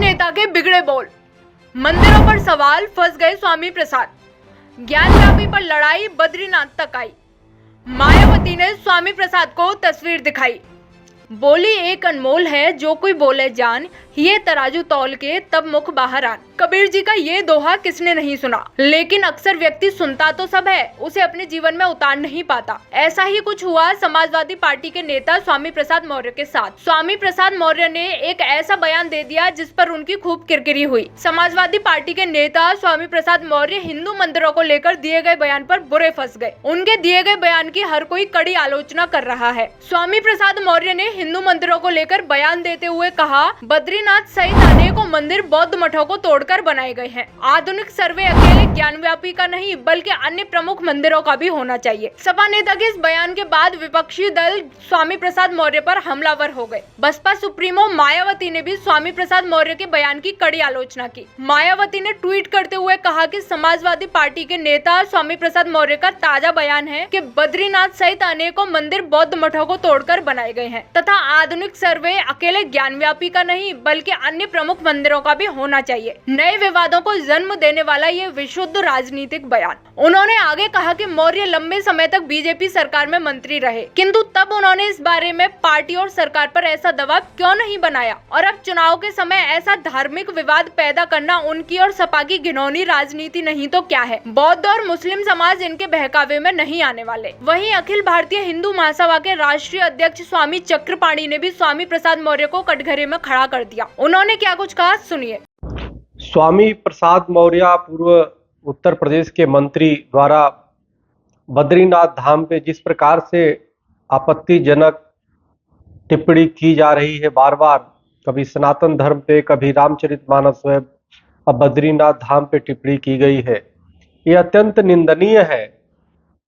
नेता के बिगड़े बोल, मंदिरों पर सवाल, फंस गए स्वामी प्रसाद। ज्ञानव्यापी पर लड़ाई बद्रीनाथ तक आई। मायावती ने स्वामी प्रसाद को तस्वीर दिखाई, बोली एक अनमोल है जो कोई बोले जान, ये तराजू तौल के तब मुख बाहर आन। कबीर जी का ये दोहा किसने नहीं सुना, लेकिन अक्सर व्यक्ति सुनता तो सब है, उसे अपने जीवन में उतार नहीं पाता। ऐसा ही कुछ हुआ समाजवादी पार्टी के नेता स्वामी प्रसाद मौर्य के साथ। स्वामी प्रसाद मौर्य ने एक ऐसा बयान दे दिया जिस पर उनकी खूब किरकिरी हुई। समाजवादी पार्टी के नेता स्वामी प्रसाद मौर्य हिंदू मंदिरों को लेकर दिए गए बयान पर बुरे फंस गए। उनके दिए गए बयान की हर कोई कड़ी आलोचना कर रहा है। स्वामी प्रसाद मौर्य ने हिंदू मंदिरों को लेकर बयान देते हुए कहा, बद्रीनाथ सहित अनेकों मंदिर बौद्ध मठों को तोड़कर बनाए गए हैं। आधुनिक सर्वे अकेले ज्ञानव्यापी का नहीं बल्कि अन्य प्रमुख मंदिरों का भी होना चाहिए। सपा नेता के इस बयान के बाद विपक्षी दल स्वामी प्रसाद मौर्य पर हमलावर हो गए। बसपा सुप्रीमो मायावती ने भी स्वामी प्रसाद मौर्य के बयान की कड़ी आलोचना की। मायावती ने ट्वीट करते हुए कहा कि समाजवादी पार्टी के नेता स्वामी प्रसाद मौर्य का ताजा बयान है कि बद्रीनाथ सहित अनेकों मंदिर बौद्ध मठों को तोड़कर बनाए गए हैं तथा आधुनिक सर्वे अकेले ज्ञानव्यापी का नहीं बल्कि अन्य प्रमुख मंदिरों का भी होना चाहिए। नए विवादों को जन्म देने वाला ये विशुद्ध राजनीतिक बयान। उन्होंने आगे कहा कि मौर्य लंबे समय तक बीजेपी सरकार में मंत्री रहे, किंतु तब उन्होंने इस बारे में पार्टी और सरकार पर ऐसा दबाव क्यों नहीं बनाया, और अब चुनाव के समय ऐसा धार्मिक विवाद पैदा करना उनकी और सपा की घिनौनी राजनीति नहीं तो क्या है। बौद्ध और मुस्लिम समाज इनके बहकावे में नहीं आने वाले। वहीं अखिल भारतीय हिंदू महासभा के राष्ट्रीय अध्यक्ष स्वामी चक्रपाणी ने भी स्वामी प्रसाद मौर्य को कटघरे में खड़ा कर दिया। उन्होंने क्या कुछ कहा, सुनिए। स्वामी प्रसाद मौर्य पूर्व उत्तर प्रदेश के मंत्री द्वारा बद्रीनाथ धाम पे जिस प्रकार से आपत्तिजनक टिप्पणी की जा रही है, बार बार कभी सनातन धर्म पे, कभी रामचरितमानस पे, अब बद्रीनाथ धाम पे टिप्पणी की गई है, ये अत्यंत निंदनीय है।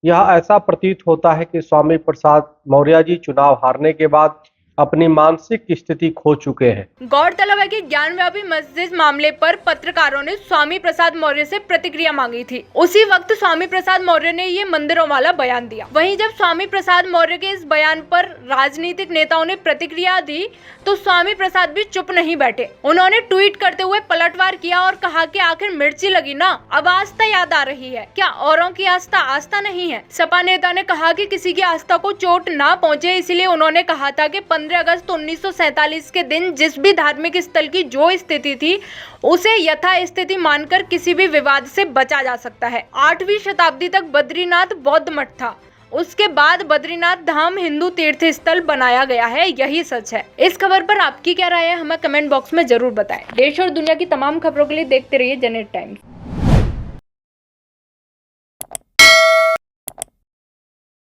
यह ऐसा प्रतीत होता है कि स्वामी प्रसाद मौर्य जी चुनाव हारने के बाद अपनी मानसिक स्थिति खो चुके हैं। गौरतलब है कि ज्ञानव्यापी मस्जिद मामले पर पत्रकारों ने स्वामी प्रसाद मौर्य से प्रतिक्रिया मांगी थी। उसी वक्त स्वामी प्रसाद मौर्य ने ये मंदिरों वाला बयान दिया। वहीं जब स्वामी प्रसाद मौर्य के इस बयान पर राजनीतिक नेताओं ने प्रतिक्रिया दी तो स्वामी प्रसाद भी चुप नहीं बैठे। उन्होंने ट्वीट करते हुए पलटवार किया और कहा कि आखिर मिर्ची लगी ना, अब आस्था याद आ रही है क्या? औरों की आस्था आस्था नहीं है। सपा नेता ने कहा कि किसी की आस्था को चोट ना पहुंचे, इसलिए उन्होंने कहा था कि 15 अगस्त 1947 के दिन जिस भी धार्मिक स्थल की जो स्थिति थी उसे यथा स्थिति मानकर किसी भी विवाद से बचा जा सकता है। 8वीं शताब्दी तक बद्रीनाथ बौद्ध मठ था, उसके बाद बद्रीनाथ धाम हिंदू तीर्थ स्थल बनाया गया है, यही सच है। इस खबर पर आपकी क्या राय है, हमें कमेंट बॉक्स में जरूर बताएं। देश और दुनिया की तमाम खबरों के लिए देखते रहिए जनहित टाइम्स।